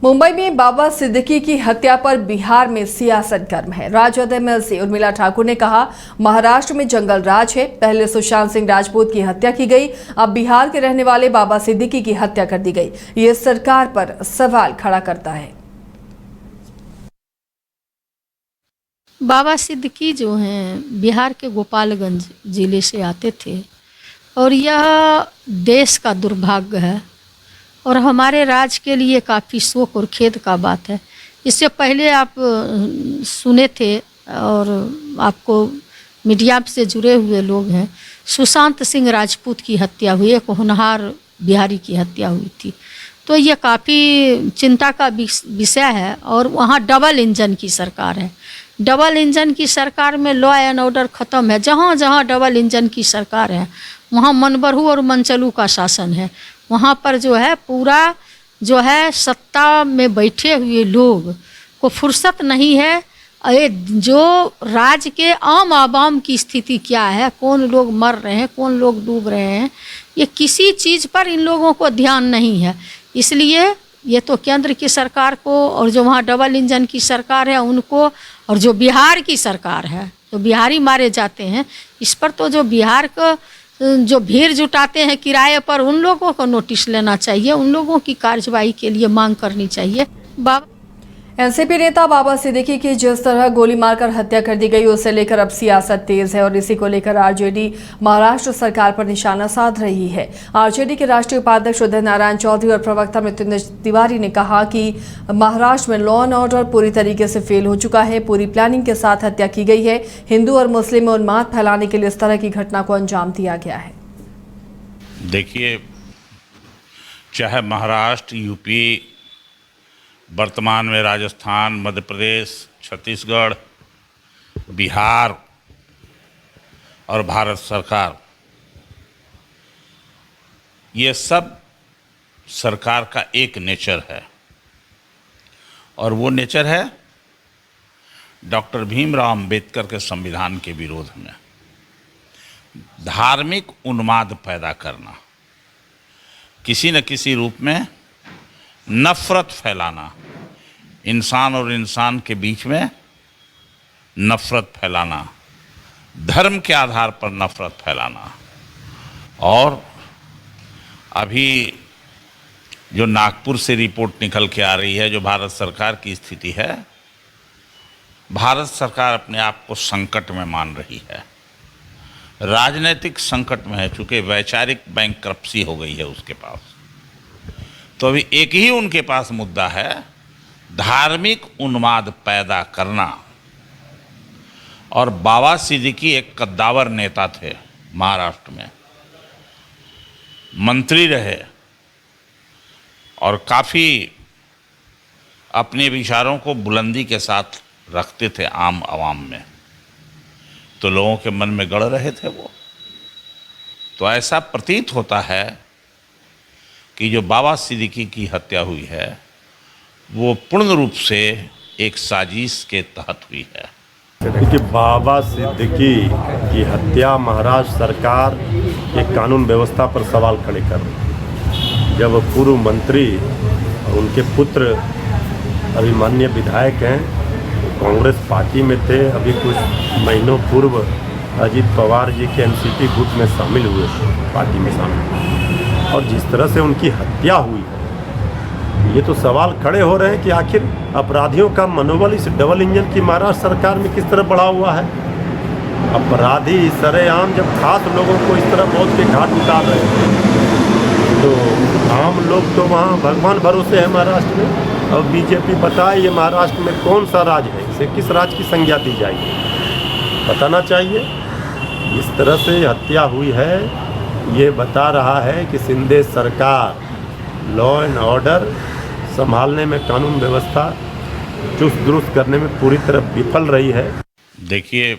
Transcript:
मुंबई में बाबा सिद्दीकी की हत्या पर बिहार में सियासत गर्म है। राजद एमएलसी उर्मिला ठाकुर ने कहा, महाराष्ट्र में जंगल राज है। पहले सुशांत सिंह राजपूत की हत्या की गई, अब बिहार के रहने वाले बाबा सिद्दीकी की हत्या कर दी गई। ये सरकार पर सवाल खड़ा करता है। बाबा सिद्दीकी जो हैं बिहार के गोपालगंज जिले से आते थे और यह देश का दुर्भाग्य है और हमारे राज्य के लिए काफ़ी शोक और खेद का बात है। इससे पहले आप सुने थे और आपको मीडिया से जुड़े हुए लोग हैं, सुशांत सिंह राजपूत की हत्या हुई, एक होनहार बिहारी की हत्या हुई थी। तो ये काफ़ी चिंता का विषय है और वहाँ डबल इंजन की सरकार है। डबल इंजन की सरकार में लॉ एंड ऑर्डर ख़त्म है। जहाँ जहाँ डबल इंजन की सरकार है वहाँ मनबरहू और मनचलू का शासन है। वहाँ पर जो है पूरा जो है सत्ता में बैठे हुए लोग को फुर्सत नहीं है। अरे जो राज्य के आम आवाम की स्थिति क्या है, कौन लोग मर रहे हैं, कौन लोग डूब रहे हैं, ये किसी चीज़ पर इन लोगों को ध्यान नहीं है। इसलिए ये तो केंद्र की सरकार को और जो वहाँ डबल इंजन की सरकार है उनको, और जो बिहार की सरकार है, जो बिहारी मारे जाते हैं, इस पर तो जो बिहार को जो भीड़ जुटाते हैं किराए पर, उन लोगों को नोटिस लेना चाहिए, उन लोगों की कार्रवाई के लिए मांग करनी चाहिए। एनसीपी नेता बाबा सिद्दीकी की जिस तरह गोली मारकर हत्या कर दी गई, उसे लेकर अब सियासत तेज है और इसी को लेकर आरजेडी महाराष्ट्र सरकार पर निशाना साध रही है। आरजेडी के राष्ट्रीय उपाध्यक्ष उदय नारायण चौधरी और प्रवक्ता मृत्युंजय तिवारी ने कहा कि महाराष्ट्र में लॉ एंड ऑर्डर पूरी तरीके से फेल हो चुका है। पूरी प्लानिंग के साथ हत्या की गई है। हिंदू और मुस्लिम में उन्माद फैलाने के लिए इस तरह की घटना को अंजाम दिया गया है। देखिए, चाहे महाराष्ट्र, यूपी, वर्तमान में राजस्थान, मध्य प्रदेश, छत्तीसगढ़, बिहार और भारत सरकार, ये सब सरकार का एक नेचर है और वो नेचर है डॉक्टर भीमराव अंबेडकर के संविधान के विरोध में धार्मिक उन्माद पैदा करना, किसी न किसी रूप में नफरत फैलाना, इंसान और इंसान के बीच में नफरत फैलाना, धर्म के आधार पर नफरत फैलाना। और अभी जो नागपुर से रिपोर्ट निकल के आ रही है, जो भारत सरकार की स्थिति है, भारत सरकार अपने आप को संकट में मान रही है, राजनीतिक संकट में है, चूँकि वैचारिक बैंकरप्सी हो गई है उसके पास। तो अभी एक ही उनके पास मुद्दा है, धार्मिक उन्माद पैदा करना। और बाबा सिद्दीकी एक कद्दावर नेता थे, महाराष्ट्र में मंत्री रहे और काफ़ी अपने विचारों को बुलंदी के साथ रखते थे आम आवाम में, तो लोगों के मन में गड़ रहे थे वो। तो ऐसा प्रतीत होता है कि जो बाबा सिद्दीकी की हत्या हुई है वो पूर्ण रूप से एक साजिश के तहत हुई है। देखिए, बाबा सिद्दीकी की हत्या महाराष्ट्र सरकार के कानून व्यवस्था पर सवाल खड़े कर रही। जब पूर्व मंत्री और उनके पुत्र अभी माननीय विधायक हैं, कांग्रेस पार्टी में थे, अभी कुछ महीनों पूर्व अजीत पवार जी के एनसीपी गुट में शामिल हुए, पार्टी में शामिल, और जिस तरह से उनकी हत्या हुई है, ये तो सवाल खड़े हो रहे हैं कि आखिर अपराधियों का मनोबल इस डबल इंजन की महाराष्ट्र सरकार में किस तरह बढ़ा हुआ है। अपराधी सरेआम जब खास लोगों को इस तरह मौत के घाट उतार रहे हैं, तो आम लोग तो वहाँ भगवान भरोसे है महाराष्ट्र में। अब बीजेपी बताए ये महाराष्ट्र में कौन सा राज है, इसे किस राज की संज्ञा दी जाएगी, बताना चाहिए। इस तरह से हत्या हुई है, ये बता रहा है कि शिंदे सरकार लॉ एंड ऑर्डर संभालने में, कानून व्यवस्था चुस्त दुरुस्त करने में पूरी तरह विफल रही है। देखिए,